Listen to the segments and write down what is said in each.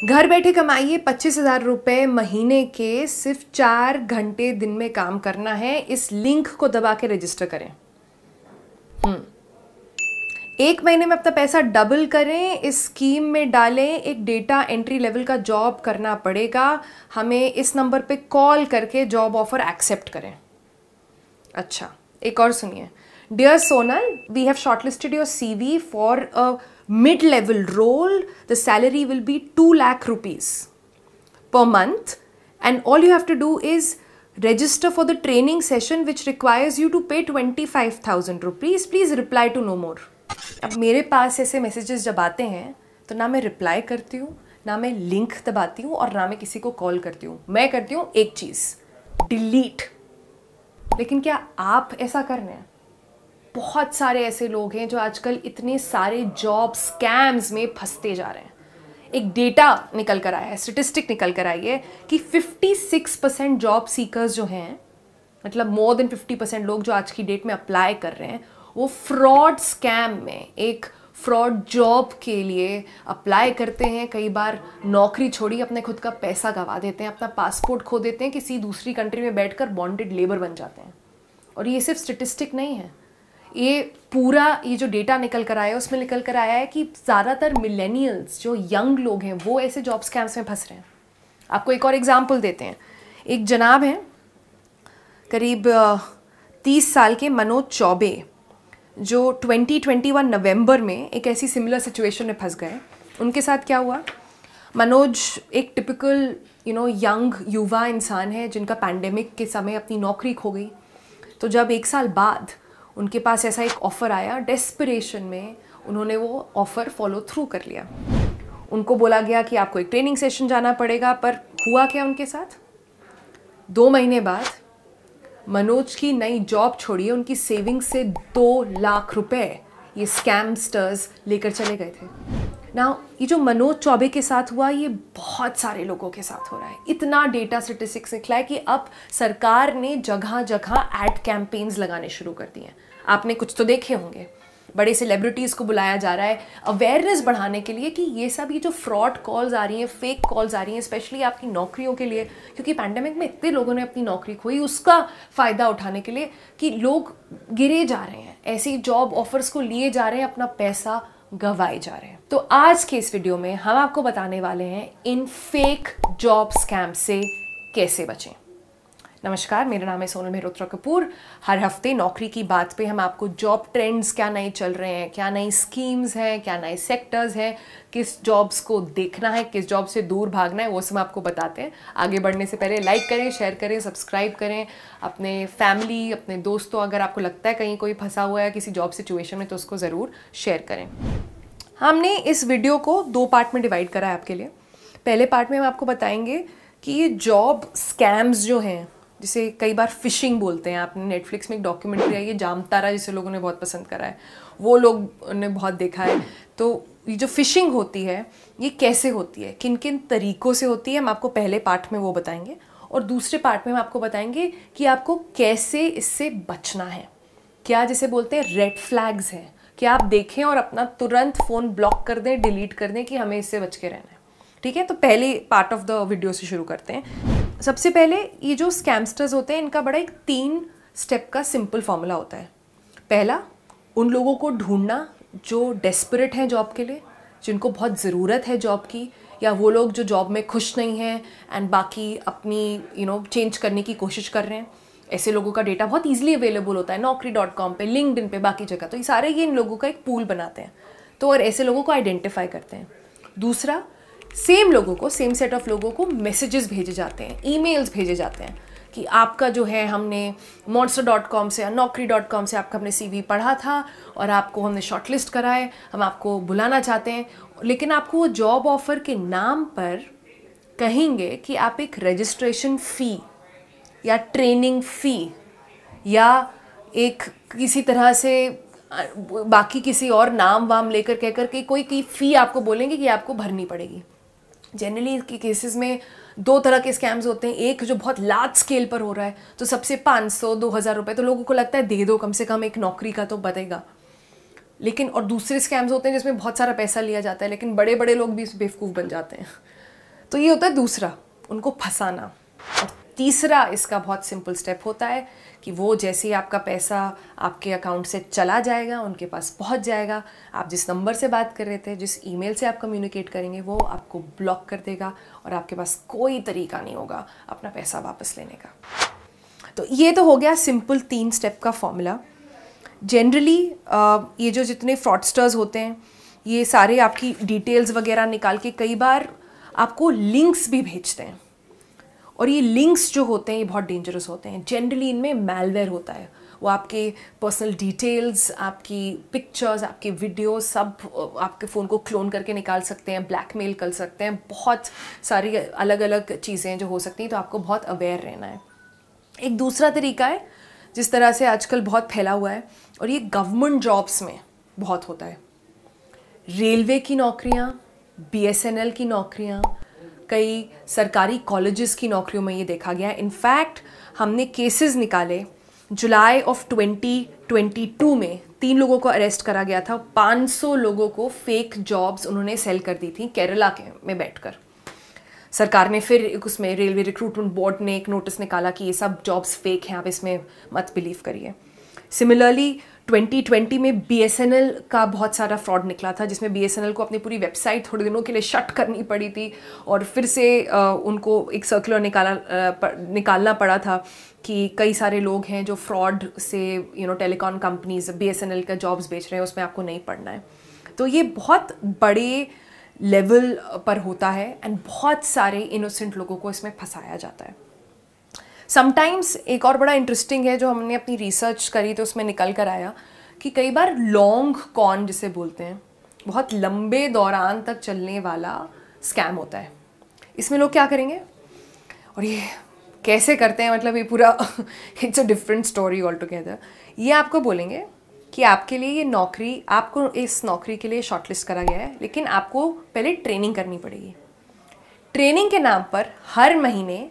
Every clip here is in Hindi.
घर बैठे कमाइए 25,000 रुपये महीने के, सिर्फ 4 घंटे दिन में काम करना है। इस लिंक को दबा के रजिस्टर करें। 1 महीने में अपना पैसा डबल करें, इस स्कीम में डालें। एक डेटा एंट्री लेवल का जॉब करना पड़ेगा हमें। इस नंबर पे कॉल करके जॉब ऑफर एक्सेप्ट करें। अच्छा, एक और सुनिए। Dear Sonal, we have shortlisted your CV for a mid-level role. The salary will be 2 lakh rupees per month, and all you have to do is register for the training session which requires you to pay 25,000 rupees. Please reply to no more. अब मेरे पास ऐसे मैसेजेस जब आते हैं तो ना मैं रिप्लाई करती हूँ, ना मैं लिंक दबाती हूँ, और ना मैं किसी को कॉल करती हूँ। मैं करती हूँ एक चीज़, डिलीट। लेकिन क्या आप ऐसा कर रहे हैं? बहुत सारे ऐसे लोग हैं जो आजकल इतने सारे जॉब स्कैम्स में फंसते जा रहे हैं। एक डेटा निकल कर आया है, स्टेटिस्टिक निकल कर आई है कि 56% जॉब सीकर्स जो हैं, मतलब मोर देन 50% लोग जो आज की डेट में अप्लाई कर रहे हैं, वो फ्रॉड स्कैम में एक फ्रॉड जॉब के लिए अप्लाई करते हैं। कई बार नौकरी छोड़ी अपने खुद का पैसा गंवा देते हैं, अपना पासपोर्ट खो देते हैं, किसी दूसरी कंट्री में बैठकर बॉन्डेड लेबर बन जाते हैं। और ये सिर्फ स्टेटिस्टिक नहीं है, ये पूरा ये जो डेटा निकल कर आया है उसमें निकल कर आया है कि ज़्यादातर मिलेनियल्स जो यंग लोग हैं वो ऐसे जॉब स्कैम्स में फंस रहे हैं। आपको एक और एग्जांपल देते हैं। एक जनाब हैं करीब 30 साल के, मनोज चौबे, जो 2021 नवंबर में एक ऐसी सिमिलर सिचुएशन में फंस गए। उनके साथ क्या हुआ? मनोज एक टिपिकल यंग युवा इंसान है जिनका पैंडेमिक के समय अपनी नौकरी खो गई। तो जब 1 साल बाद उनके पास ऐसा एक ऑफ़र आया, डेस्परेशन में उन्होंने वो ऑफ़र फॉलो थ्रू कर लिया। उनको बोला गया कि आपको एक ट्रेनिंग सेशन जाना पड़ेगा, पर हुआ क्या उनके साथ? 2 महीने बाद मनोज की नई जॉब छोड़िए, उनकी सेविंग से 2 लाख रुपए ये स्कैमस्टर्स लेकर चले गए थे। ना ये जो मनोज चौबे के साथ हुआ, ये बहुत सारे लोगों के साथ हो रहा है। इतना डेटा स्टेटिस्टिक्स निकला है कि अब सरकार ने जगह जगह एड कैंपेन्स लगाने शुरू कर दिए हैं। आपने कुछ तो देखे होंगे, बड़े सेलिब्रिटीज़ को बुलाया जा रहा है अवेयरनेस बढ़ाने के लिए कि ये सब, ये जो फ्रॉड कॉल्स आ रही हैं, फेक कॉल्स आ रही हैं, स्पेशली आपकी नौकरियों के लिए, क्योंकि पैंडेमिक में इतने लोगों ने अपनी नौकरी खोई, उसका फ़ायदा उठाने के लिए कि लोग गिरे जा रहे हैं, ऐसी जॉब ऑफर्स को लिए जा रहे हैं, अपना पैसा गंवाए जा रहे हैं। तो आज के इस वीडियो में हम आपको बताने वाले हैं इन फेक जॉब स्कैम से कैसे बचें। नमस्कार, मेरा नाम है सोनल मेहरोत्रा कपूर। हर हफ्ते नौकरी की बात पे हम आपको जॉब ट्रेंड्स क्या नए चल रहे हैं, क्या नई स्कीम्स हैं, क्या नए सेक्टर्स हैं, किस जॉब्स को देखना है, किस जॉब से दूर भागना है, वो सब आपको बताते हैं। आगे बढ़ने से पहले लाइक करें, शेयर करें, सब्सक्राइब करें। अपने फैमिली, अपने दोस्तों, अगर आपको लगता है कहीं कोई फंसा हुआ है किसी जॉब सिचुएशन में, तो उसको ज़रूर शेयर करें। हमने इस वीडियो को 2 पार्ट में डिवाइड करा है आपके लिए। पहले पार्ट में हम आपको बताएंगे कि ये जॉब स्कैम्स जो हैं, जिसे कई बार फिशिंग बोलते हैं, आपने नेटफ्लिक्स में एक डॉक्यूमेंट्री आई है जामतारा, जिसे लोगों ने बहुत पसंद करा है, वो लोग ने बहुत देखा है। तो ये जो फिशिंग होती है ये कैसे होती है, किन किन तरीक़ों से होती है, हम आपको पहले पार्ट में वो बताएंगे। और दूसरे पार्ट में हम आपको बताएंगे कि आपको कैसे इससे बचना है। क्या जिसे बोलते हैं रेड फ्लैग्स हैं, कि आप देखें और अपना तुरंत फ़ोन ब्लॉक कर दें, डिलीट कर दें कि हमें इससे बच के रहना है। ठीक है, तो पहले पार्ट ऑफ द वीडियो से शुरू करते हैं। सबसे पहले ये जो स्कैमस्टर्स होते हैं, इनका बड़ा एक 3 स्टेप का सिंपल फॉर्मूला होता है। पहला, उन लोगों को ढूंढना जो डेस्परेट हैं जॉब के लिए, जिनको बहुत ज़रूरत है जॉब की, या वो लोग जो जॉब में खुश नहीं हैं एंड बाकी अपनी चेंज करने की कोशिश कर रहे हैं। ऐसे लोगों का डेटा बहुत ईजिली अवेलेबल होता है naukri.com पे, लिंक्डइन पे, बाकी जगह। तो ये सारे ये इन लोगों का एक पूल बनाते हैं, तो और ऐसे लोगों को आइडेंटिफाई करते हैं। दूसरा, सेम लोगों को, सेम सेट ऑफ लोगों को मैसेजेस भेजे जाते हैं, ईमेल्स भेजे जाते हैं कि आपका जो है, हमने monster.com से या naukri.com से आपका हमने CV पढ़ा था और आपको हमने शॉर्टलिस्ट करा है, हम आपको बुलाना चाहते हैं। लेकिन आपको वो जॉब ऑफ़र के नाम पर कहेंगे कि आप एक रजिस्ट्रेशन फ़ी या ट्रेनिंग फ़ी या एक किसी तरह से बाकी किसी और नाम वाम लेकर कहकर के कोई की फ़ी आपको बोलेंगे कि आपको भरनी पड़ेगी। जनरली के केसेस में 2 तरह के स्कैम्स होते हैं। एक जो बहुत लार्ज स्केल पर हो रहा है, तो सबसे 500-2,000 रुपये तो लोगों को लगता है दे दो, कम से कम एक नौकरी का तो बतेगा। लेकिन और दूसरे स्कैम्स होते हैं जिसमें बहुत सारा पैसा लिया जाता है, लेकिन बड़े बड़े लोग भी बेवकूफ़ बन जाते हैं। तो ये होता है दूसरा, उनको फंसाना। और तीसरा इसका बहुत सिंपल स्टेप होता है कि वो जैसे ही आपका पैसा आपके अकाउंट से चला जाएगा, उनके पास पहुंच जाएगा, आप जिस नंबर से बात कर रहे थे, जिस ईमेल से आप कम्युनिकेट करेंगे, वो आपको ब्लॉक कर देगा और आपके पास कोई तरीका नहीं होगा अपना पैसा वापस लेने का। तो ये तो हो गया सिंपल 3 स्टेप का फॉर्मूला। जनरली ये जो जितने फ्रॉडस्टर्स होते हैं, ये सारे आपकी डिटेल्स वगैरह निकाल के कई बार आपको लिंक्स भी भेजते हैं, और ये लिंक्स जो होते हैं ये बहुत डेंजरस होते हैं। जनरली इनमें मैलवेयर होता है, वो आपके पर्सनल डिटेल्स, आपकी पिक्चर्स, आपके वीडियोस सब आपके फ़ोन को क्लोन करके निकाल सकते हैं, ब्लैकमेल कर सकते हैं, बहुत सारी अलग अलग चीज़ें जो हो सकती हैं। तो आपको बहुत अवेयर रहना है। एक दूसरा तरीका है जिस तरह से आजकल बहुत फैला हुआ है, और ये गवर्नमेंट जॉब्स में बहुत होता है। रेलवे की नौकरियाँ, BSNL की नौकरियाँ, कई सरकारी कॉलेजेस की नौकरियों में ये देखा गया है। इनफैक्ट हमने केसेस निकाले, जुलाई ऑफ 2022 में 3 लोगों को अरेस्ट करा गया था। 500 लोगों को फेक जॉब्स उन्होंने सेल कर दी थी केरला में बैठकर। सरकार ने फिर उसमें रेलवे रिक्रूटमेंट बोर्ड ने एक नोटिस निकाला कि ये सब जॉब्स फेक हैं, आप इसमें मत बिलीव करिए। सिमिलरली 2020 में BSNL का बहुत सारा फ्रॉड निकला था, जिसमें BSNL को अपनी पूरी वेबसाइट थोड़े दिनों के लिए शट करनी पड़ी थी, और फिर से उनको एक सर्कुलर निकालना पड़ा था कि कई सारे लोग हैं जो फ्रॉड से टेलीकॉम कंपनीज BSNL का जॉब्स बेच रहे हैं, उसमें आपको नहीं पड़ना है। तो ये बहुत बड़े लेवल पर होता है, एंड बहुत सारे इनोसेंट लोगों को इसमें फंसाया जाता है। समटाइम्स एक और बड़ा इंटरेस्टिंग है जो हमने अपनी रिसर्च करी तो उसमें निकल कर आया कि कई बार लॉन्ग कॉन जिसे बोलते हैं, बहुत लंबे दौरान तक चलने वाला स्कैम होता है। इसमें लोग क्या करेंगे और ये कैसे करते हैं, मतलब ये पूरा it's a different story all together. ये आपको बोलेंगे कि आपके लिए ये नौकरी, आपको इस नौकरी के लिए शॉर्टलिस्ट करा गया है, लेकिन आपको पहले ट्रेनिंग करनी पड़ेगी। ट्रेनिंग के नाम पर हर महीने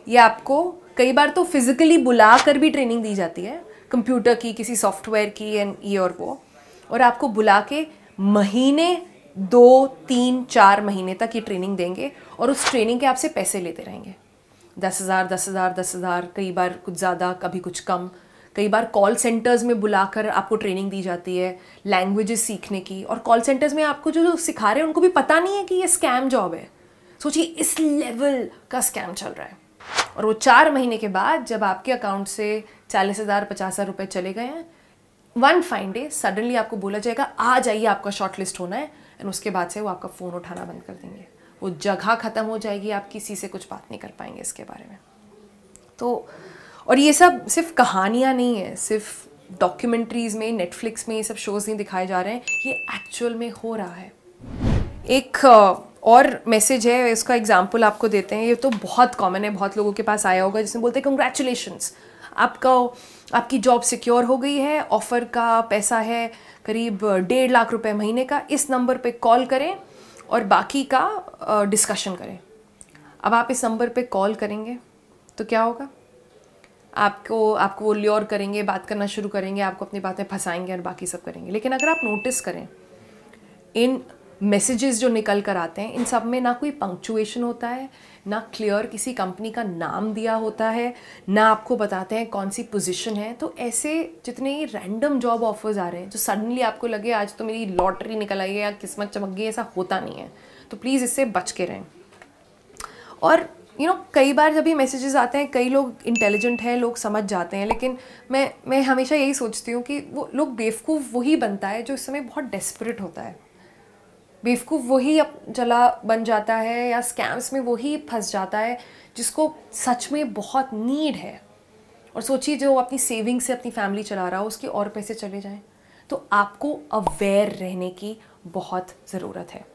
ये आपको कई बार तो फिजिकली बुला कर भी ट्रेनिंग दी जाती है, कंप्यूटर की, किसी सॉफ्टवेयर की, एंड ये और वो, और आपको बुला के महीने 2, 3, 4 महीने तक ये ट्रेनिंग देंगे, और उस ट्रेनिंग के आपसे पैसे लेते रहेंगे। 10,000, 10,000, 10,000, कई बार कुछ ज़्यादा, कभी कुछ कम। कई बार कॉल सेंटर्स में बुलाकर आपको ट्रेनिंग दी जाती है लैंग्वेजेस सीखने की, और कॉल सेंटर्स में आपको जो सिखा रहे हैं उनको भी पता नहीं है कि ये स्कैम जॉब है। सोचिए इस लेवल का स्कैम चल रहा है, और वो 4 महीने के बाद जब आपके अकाउंट से 40,000, 50,000 रुपये चले गए हैं, वन फाइन डे सडनली आपको बोला जाएगा आ जाइए, आपका शॉर्ट लिस्ट होना है, एंड उसके बाद से वो आपका फ़ोन उठाना बंद कर देंगे। वो जगह ख़त्म हो जाएगी, आप किसी से कुछ बात नहीं कर पाएंगे इसके बारे में। तो और ये सब सिर्फ कहानियाँ नहीं है, सिर्फ डॉक्यूमेंट्रीज़ में, नेटफ्लिक्स में ये सब शोज़ नहीं दिखाए जा रहे हैं, ये एक्चुअल में हो रहा है। एक और मैसेज है, इसका एग्जाम्पल आपको देते हैं। ये तो बहुत कॉमन है, बहुत लोगों के पास आया होगा, जिसमें बोलते हैं कंग्रेचुलेशंस, आपकी जॉब सिक्योर हो गई है, ऑफ़र का पैसा है करीब 1.5 लाख रुपए महीने का, इस नंबर पे कॉल करें और बाकी का डिस्कशन करें। अब आप इस नंबर पे कॉल करेंगे तो क्या होगा, आपको वो ल्योर करेंगे, बात करना शुरू करेंगे, आपको अपनी बातें फंसाएंगे और बाकी सब करेंगे। लेकिन अगर आप नोटिस करें, इन मैसेजेस जो निकल कर आते हैं, इन सब में ना कोई पंक्चुएशन होता है, ना क्लियर किसी कंपनी का नाम दिया होता है, ना आपको बताते हैं कौन सी पोजीशन है। तो ऐसे जितने ही रैंडम जॉब ऑफर्स आ रहे हैं, जो सडनली आपको लगे आज तो मेरी लॉटरी निकल आई है या किस्मत चमक गई, ऐसा होता नहीं है। तो प्लीज़ इससे बच के रहें। और कई बार जब ये मैसेजेस आते हैं, कई लोग इंटेलिजेंट हैं, लोग समझ जाते हैं, लेकिन मैं हमेशा यही सोचती हूँ कि वो लोग बेवकूफ़ वही बनता है जो इस समय बहुत डेस्परेट होता है। बेवकूफ़ वही चला बन जाता है, या स्कैम्स में वही फंस जाता है जिसको सच में बहुत नीड है। और सोचिए जो अपनी सेविंग से अपनी फैमिली चला रहा हो, उसके और पैसे चले जाएं। तो आपको अवेयर रहने की बहुत ज़रूरत है,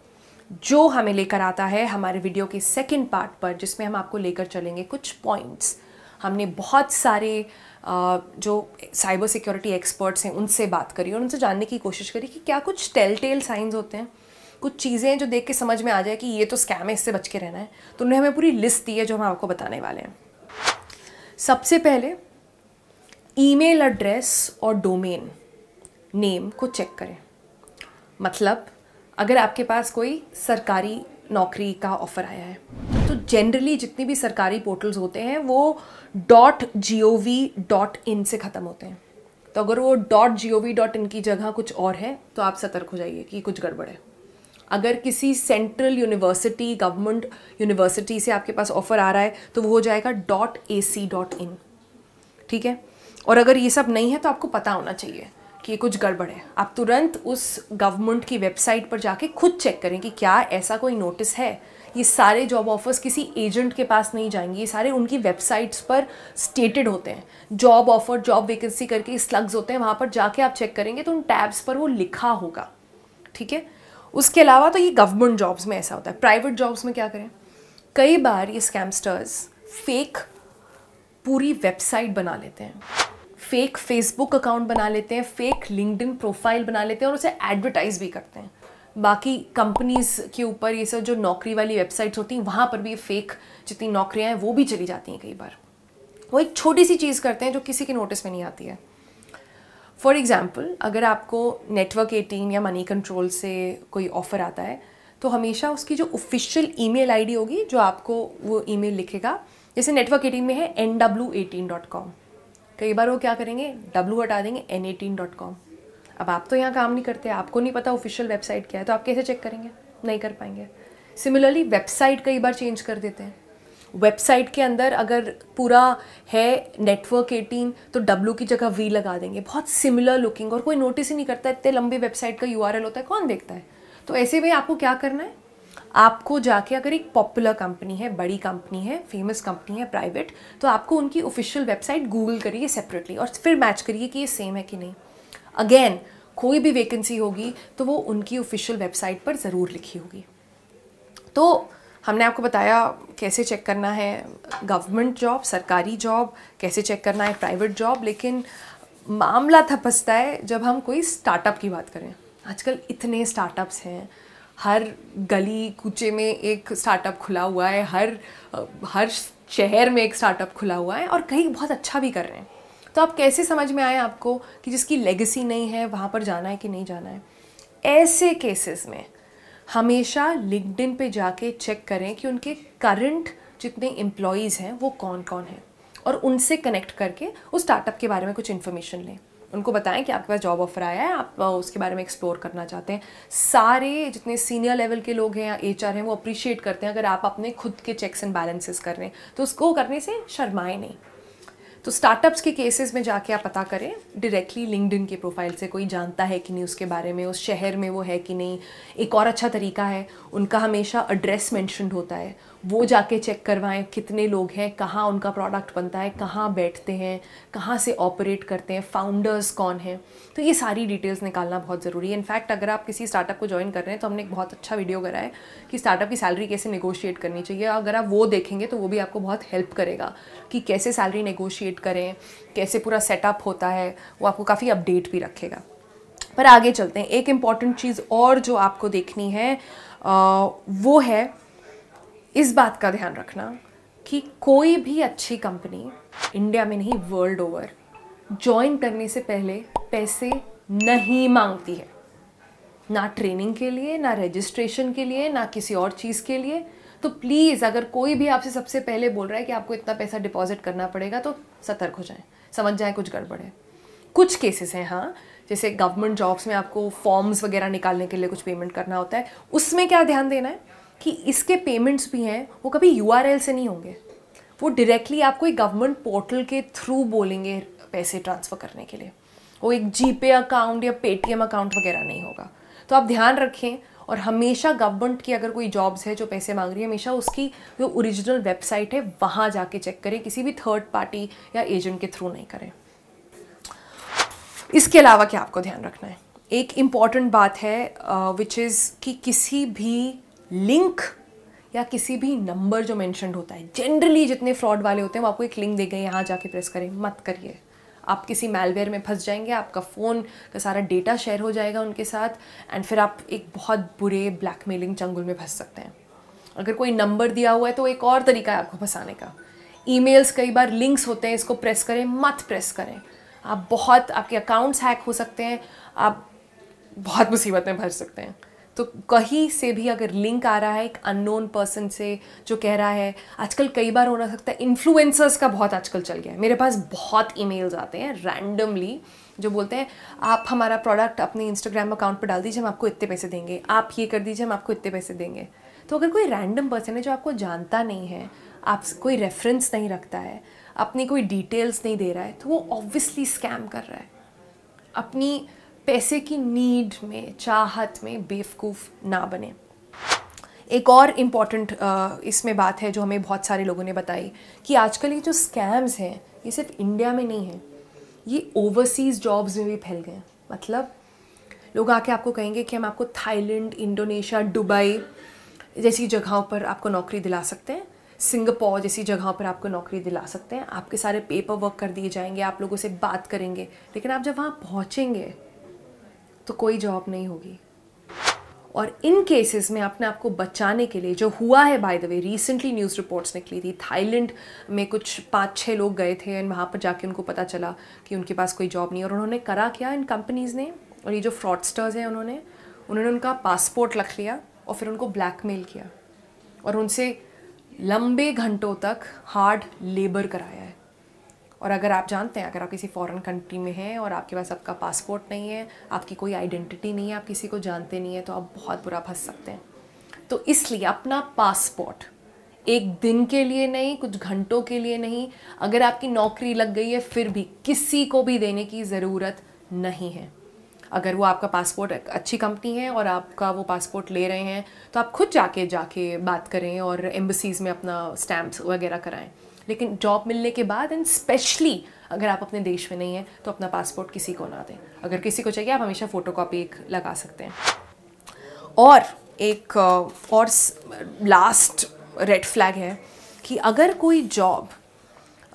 जो हमें लेकर आता है हमारे वीडियो के सेकंड पार्ट पर, जिसमें हम आपको लेकर चलेंगे कुछ पॉइंट्स। हमने बहुत सारे जो साइबर सिक्योरिटी एक्सपर्ट्स हैं उनसे बात करी और उनसे जानने की कोशिश करी कि क्या कुछ टेल साइंस होते हैं, कुछ चीज़ें जो देख के समझ में आ जाए कि ये तो स्कैम है, इससे बच के रहना है। तो उन्होंने हमें पूरी लिस्ट दी है जो हम आपको बताने वाले हैं। सबसे पहले ईमेल एड्रेस और डोमेन नेम को चेक करें। मतलब अगर आपके पास कोई सरकारी नौकरी का ऑफ़र आया है तो जनरली जितनी भी सरकारी पोर्टल्स होते हैं वो .gov.in से ख़त्म होते हैं। तो अगर वो .gov.in की जगह कुछ और है तो आप सतर्क हो जाइए कि कुछ गड़बड़ है। अगर किसी सेंट्रल यूनिवर्सिटी, गवर्नमेंट यूनिवर्सिटी से आपके पास ऑफ़र आ रहा है तो वो हो जाएगा .ac.in, ठीक है। और अगर ये सब नहीं है तो आपको पता होना चाहिए कि ये कुछ गड़बड़ है। आप तुरंत उस गवर्नमेंट की वेबसाइट पर जाके खुद चेक करें कि क्या ऐसा कोई नोटिस है। ये सारे जॉब ऑफर्स किसी एजेंट के पास नहीं जाएंगे, ये सारे उनकी वेबसाइट्स पर स्टेटेड होते हैं। जॉब ऑफर, जॉब वैकेंसी करके स्लग्स होते हैं, वहाँ पर जाके आप चेक करेंगे तो उन टैब्स पर वो लिखा होगा, ठीक है। उसके अलावा तो ये गवर्नमेंट जॉब्स में ऐसा होता है। प्राइवेट जॉब्स में क्या करें, कई बार ये स्कैमस्टर्स फेक पूरी वेबसाइट बना लेते हैं, फेक फेसबुक अकाउंट बना लेते हैं, फेक लिंक्डइन प्रोफाइल बना लेते हैं और उसे एडवर्टाइज भी करते हैं। बाकी कंपनीज़ के ऊपर ये सब जो नौकरी वाली वेबसाइट्स होती हैं वहाँ पर भी ये फेक जितनी नौकरियाँ हैं वो भी चली जाती हैं। कई बार वो एक छोटी सी चीज़ करते हैं जो किसी के नोटिस में नहीं आती है। फॉर एग्ज़ाम्पल, अगर आपको नेटवर्क 18 या मनी कंट्रोल से कोई ऑफ़र आता है तो हमेशा उसकी जो ऑफिशियल ईमेल आईडी होगी, जो आपको वो ईमेल लिखेगा, जैसे नेटवर्क 18 में है nw18.com, कई बार वो क्या करेंगे, w हटा देंगे, n18.com। अब आप तो यहाँ काम नहीं करते, आपको नहीं पता ऑफिशियल वेबसाइट क्या है, तो आप कैसे चेक करेंगे, नहीं कर पाएंगे। सिमिलरली वेबसाइट कई बार चेंज कर देते हैं। वेबसाइट के अंदर अगर पूरा है नेटवर्क 18 तो W की जगह V लगा देंगे, बहुत सिमिलर लुकिंग, और कोई नोटिस ही नहीं करता। इतने लंबी वेबसाइट का URL होता है, कौन देखता है। तो ऐसे में आपको क्या करना है, आपको जाके अगर एक पॉपुलर कंपनी है, बड़ी कंपनी है, फेमस कंपनी है, प्राइवेट, तो आपको उनकी ऑफिशियल वेबसाइट गूगल करिए सेपरेटली और फिर मैच करिए कि ये सेम है कि नहीं। अगेन, कोई भी वैकेंसी होगी तो वो उनकी ऑफिशियल वेबसाइट पर ज़रूर लिखी होगी। तो हमने आपको बताया कैसे चेक करना है गवर्नमेंट जॉब, सरकारी जॉब, कैसे चेक करना है प्राइवेट जॉब, लेकिन मामला थपसता है जब हम कोई स्टार्टअप की बात करें। आजकल इतने स्टार्टअप्स हैं, हर गली कूचे में एक स्टार्टअप खुला हुआ है, हर शहर में एक स्टार्टअप खुला हुआ है और कई बहुत अच्छा भी कर रहे हैं। तो आप कैसे समझ में आए आपको कि जिसकी लेगेसी नहीं है वहाँ पर जाना है कि नहीं जाना है। ऐसे केसेस में हमेशा लिंक्डइन पे जाके चेक करें कि उनके करंट जितने एम्प्लॉयज़ हैं वो कौन कौन हैं और उनसे कनेक्ट करके उस स्टार्टअप के बारे में कुछ इन्फॉर्मेशन लें। उनको बताएं कि आपके पास जॉब ऑफर आया है, आप उसके बारे में एक्सप्लोर करना चाहते हैं। सारे जितने सीनियर लेवल के लोग हैं या HR हैं वो अप्रिशिएट करते हैं अगर आप अपने खुद के चेक्स एंड बैलेंसेस कर रहे हैं, तो उसको करने से शर्माएं नहीं। तो स्टार्टअप्स के केसेस में जाके आप पता करें डायरेक्टली लिंक्डइन के प्रोफाइल से कोई जानता है कि नहीं उसके बारे में, उस शहर में वो है कि नहीं। एक और अच्छा तरीका है, उनका हमेशा एड्रेस मेंशन्ड होता है, वो जाके चेक करवाएं कितने लोग हैं, कहाँ उनका प्रोडक्ट बनता है, कहाँ बैठते हैं, कहाँ से ऑपरेट करते हैं, फाउंडर्स कौन हैं। तो ये सारी डिटेल्स निकालना बहुत ज़रूरी है। इनफैक्ट अगर आप किसी स्टार्टअप को ज्वाइन कर रहे हैं तो हमने एक बहुत अच्छा वीडियो करा है कि स्टार्टअप की सैलरी कैसे नेगोशिएट करनी चाहिए। अगर आप वो देखेंगे तो वो भी आपको बहुत हेल्प करेगा कि कैसे सैलरी नेगोशिएट करें, कैसे पूरा सेटअप होता है, वो आपको काफ़ी अपडेट भी रखेगा। पर आगे चलते हैं। एक इम्पॉर्टेंट चीज़ और जो आपको देखनी है वो है इस बात का ध्यान रखना कि कोई भी अच्छी कंपनी इंडिया में नहीं वर्ल्ड ओवर ज्वाइन करने से पहले पैसे नहीं मांगती है, ना ट्रेनिंग के लिए, ना रजिस्ट्रेशन के लिए, ना किसी और चीज़ के लिए। तो प्लीज़ अगर कोई भी आपसे सबसे पहले बोल रहा है कि आपको इतना पैसा डिपॉजिट करना पड़ेगा तो सतर्क हो जाएं, समझ जाएं कुछ गड़बड़ है। कुछ केसेस हैं हाँ, जैसे गवर्नमेंट जॉब्स में आपको फॉर्म्स वगैरह निकालने के लिए कुछ पेमेंट करना होता है, उसमें क्या ध्यान देना है कि इसके पेमेंट्स भी हैं वो कभी URL से नहीं होंगे, वो डायरेक्टली आपको एक गवर्नमेंट पोर्टल के थ्रू बोलेंगे पैसे ट्रांसफ़र करने के लिए। वो एक GPay अकाउंट या Paytm अकाउंट वगैरह नहीं होगा। तो आप ध्यान रखें और हमेशा गवर्नमेंट की अगर कोई जॉब्स है जो पैसे मांग रही है, हमेशा उसकी जो ओरिजिनल वेबसाइट है वहाँ जाके चेक करें, किसी भी थर्ड पार्टी या एजेंट के थ्रू नहीं करें। इसके अलावा क्या आपको ध्यान रखना है, एक इम्पॉर्टेंट बात है विच इज़ कि किसी भी लिंक या किसी भी नंबर जो मेंशन्ड होता है, जनरली जितने फ्रॉड वाले होते हैं वो आपको एक लिंक दे गए यहाँ जाके प्रेस करें, मत करिए। आप किसी मैलवेयर में फंस जाएंगे, आपका फ़ोन का सारा डेटा शेयर हो जाएगा उनके साथ एंड फिर आप एक बहुत बुरे ब्लैकमेलिंग चंगुल में फंस सकते हैं। अगर कोई नंबर दिया हुआ है तो एक और तरीका है आपको फंसाने का। ईमेल्स कई बार लिंक्स होते हैं, इसको प्रेस करें, मत प्रेस करें। आपके अकाउंट्स हैक हो सकते हैं, आप बहुत मुसीबत में फंस सकते हैं। तो कहीं से भी अगर लिंक आ रहा है एक अननोन पर्सन से जो कह रहा है, आजकल कई बार होना सकता है, इन्फ्लुएंसर्स का बहुत आजकल चल गया है। मेरे पास बहुत ईमेल्स आते हैं रैंडमली जो बोलते हैं आप हमारा प्रोडक्ट अपने इंस्टाग्राम अकाउंट पर डाल दीजिए, हम आपको इतने पैसे देंगे, आप ये कर दीजिए, हम आपको इतने पैसे देंगे। तो अगर कोई रैंडम पर्सन है जो आपको जानता नहीं है, आप कोई रेफरेंस नहीं रखता है, अपनी कोई डिटेल्स नहीं दे रहा है, तो वो ऑब्वियसली स्कैम कर रहा है। अपनी पैसे की नीड में, चाहत में बेवकूफ़ ना बने। एक और इम्पॉर्टेंट इसमें बात है जो हमें बहुत सारे लोगों ने बताई कि आजकल ये जो स्कैम्स हैं ये सिर्फ इंडिया में नहीं है, ये ओवरसीज़ जॉब्स में भी फैल गए हैं। मतलब लोग आके आपको कहेंगे कि हम आपको थाईलैंड, इंडोनेशिया, दुबई जैसी जगहों पर आपको नौकरी दिला सकते हैं, सिंगापुर जैसी जगहों पर आपको नौकरी दिला सकते हैं, आपके सारे पेपर वर्क कर दिए जाएंगे, आप लोगों से बात करेंगे, लेकिन आप जब वहाँ पहुँचेंगे तो कोई जॉब नहीं होगी। और इन केसेस में अपने आप को बचाने के लिए जो हुआ है, by the way recently news reports निकली थी, थाईलैंड में कुछ 5-6 लोग गए थे और वहाँ पर जाके उनको पता चला कि उनके पास कोई जॉब नहीं है। और उन्होंने करा क्या इन कंपनीज़ ने, और ये जो फ्रॉडस्टर्स हैं उन्होंने उनका पासपोर्ट रख लिया और फिर उनको ब्लैकमेल किया और उनसे लंबे घंटों तक हार्ड लेबर कराया है। और अगर आप जानते हैं, अगर आप किसी फॉरेन कंट्री में हैं और आपके पास आपका पासपोर्ट नहीं है, आपकी कोई आइडेंटिटी नहीं है, आप किसी को जानते नहीं है, तो आप बहुत बुरा फंस सकते हैं। तो इसलिए अपना पासपोर्ट एक दिन के लिए नहीं, कुछ घंटों के लिए नहीं, अगर आपकी नौकरी लग गई है फिर भी किसी को भी देने की ज़रूरत नहीं है। अगर वो आपका पासपोर्ट एक अच्छी कंपनी है और आपका वो पासपोर्ट ले रहे हैं तो आप खुद जाके बात करें और एम्बेसीज़ में अपना स्टैम्प्स वगैरह कराएं। लेकिन जॉब मिलने के बाद, एंड स्पेशली अगर आप अपने देश में नहीं हैं, तो अपना पासपोर्ट किसी को ना दें। अगर किसी को चाहिए आप हमेशा फ़ोटोकॉपी एक लगा सकते हैं। और एक और लास्ट रेड फ्लैग है कि अगर कोई जॉब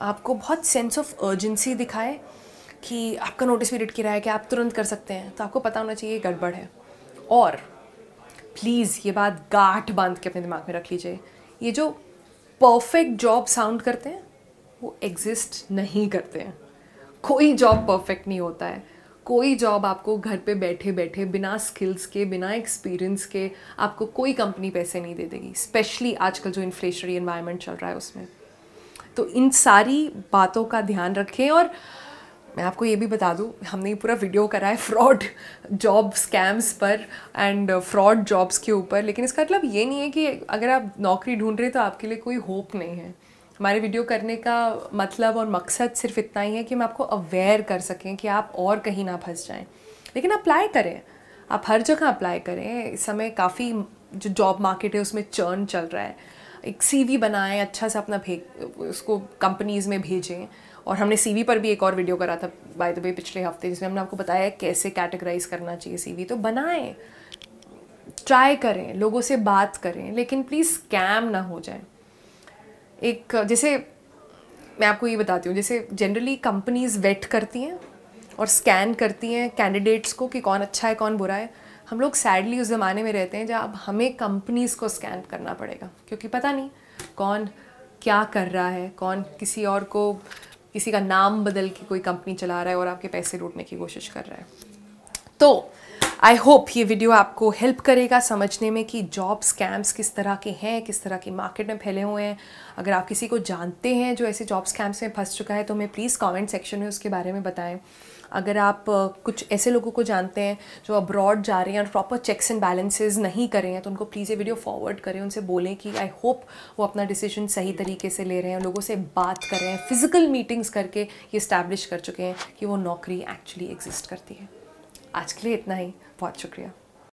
आपको बहुत सेंस ऑफ अर्जेंसी दिखाए कि आपका नोटिस पीरियड गिरा है कि आप तुरंत कर सकते हैं, तो आपको पता होना चाहिए गड़बड़ है। और प्लीज़ ये बात गांठ बांध के अपने दिमाग में रख लीजिए, ये जो परफेक्ट जॉब साउंड करते हैं वो एग्जिस्ट नहीं करते हैं। कोई जॉब परफेक्ट नहीं होता है। कोई जॉब आपको घर पे बैठे बैठे बिना स्किल्स के, बिना एक्सपीरियंस के आपको कोई कंपनी पैसे नहीं दे देगी, स्पेशली आजकल जो इन्फ्लेशनरी एनवायरनमेंट चल रहा है उसमें। तो इन सारी बातों का ध्यान रखें। और मैं आपको ये भी बता दूँ, हमने पूरा वीडियो करा है फ्रॉड जॉब स्कैम्स पर एंड फ्रॉड जॉब्स के ऊपर, लेकिन इसका मतलब ये नहीं है कि अगर आप नौकरी ढूंढ रहे हैं तो आपके लिए कोई होप नहीं है। हमारे वीडियो करने का मतलब और मकसद सिर्फ इतना ही है कि हम आपको अवेयर कर सकें कि आप और कहीं ना फंस जाएं। लेकिन अप्लाई करें, आप हर जगह अप्लाई करें। इस समय काफ़ी जो जॉब मार्केट है उसमें चर्न चल रहा है। एक CV बनाएं, अच्छा सा अपना उसको कंपनीज़ में भेजें। और हमने CV पर भी एक और वीडियो करा था बाय द वे पिछले हफ्ते, जिसमें हमने आपको बताया कैसे कैटेगराइज करना चाहिए CV। तो बनाएं, ट्राई करें, लोगों से बात करें, लेकिन प्लीज़ स्कैम ना हो जाए। एक जैसे मैं आपको ये बताती हूँ, जैसे जनरली कंपनीज़ वेट करती हैं और स्कैन करती हैं कैंडिडेट्स को कि कौन अच्छा है कौन बुरा है। हम लोग सैडली उस ज़माने में रहते हैं जब हमें कंपनीज़ को स्कैन करना पड़ेगा, क्योंकि पता नहीं कौन क्या कर रहा है, कौन किसी और को, किसी का नाम बदल के कोई कंपनी चला रहा है और आपके पैसे लूटने की कोशिश कर रहा है। तो आई होप ये वीडियो आपको हेल्प करेगा समझने में कि जॉब स्कैम्स किस तरह के हैं, किस तरह के मार्केट में फैले हुए हैं। अगर आप किसी को जानते हैं जो ऐसे जॉब स्कैम्स में फंस चुका है तो हमें प्लीज़ कमेंट सेक्शन में उसके बारे में बताएं। अगर आप कुछ ऐसे लोगों को जानते हैं जो अब्रॉड जा रहे हैं और प्रॉपर चेक्स एंड बैलेंसेस नहीं कर रहे हैं, तो उनको प्लीज़ ये वीडियो फॉरवर्ड करें, उनसे बोलें कि आई होप वो अपना डिसीजन सही तरीके से ले रहे हैं, लोगों से बात कर रहे हैं, फिजिकल मीटिंग्स करके ये इस्टेब्लिश कर चुके हैं कि वो नौकरी एक्चुअली एग्जिस्ट करती है। आज के लिए इतना ही, बहुत शुक्रिया।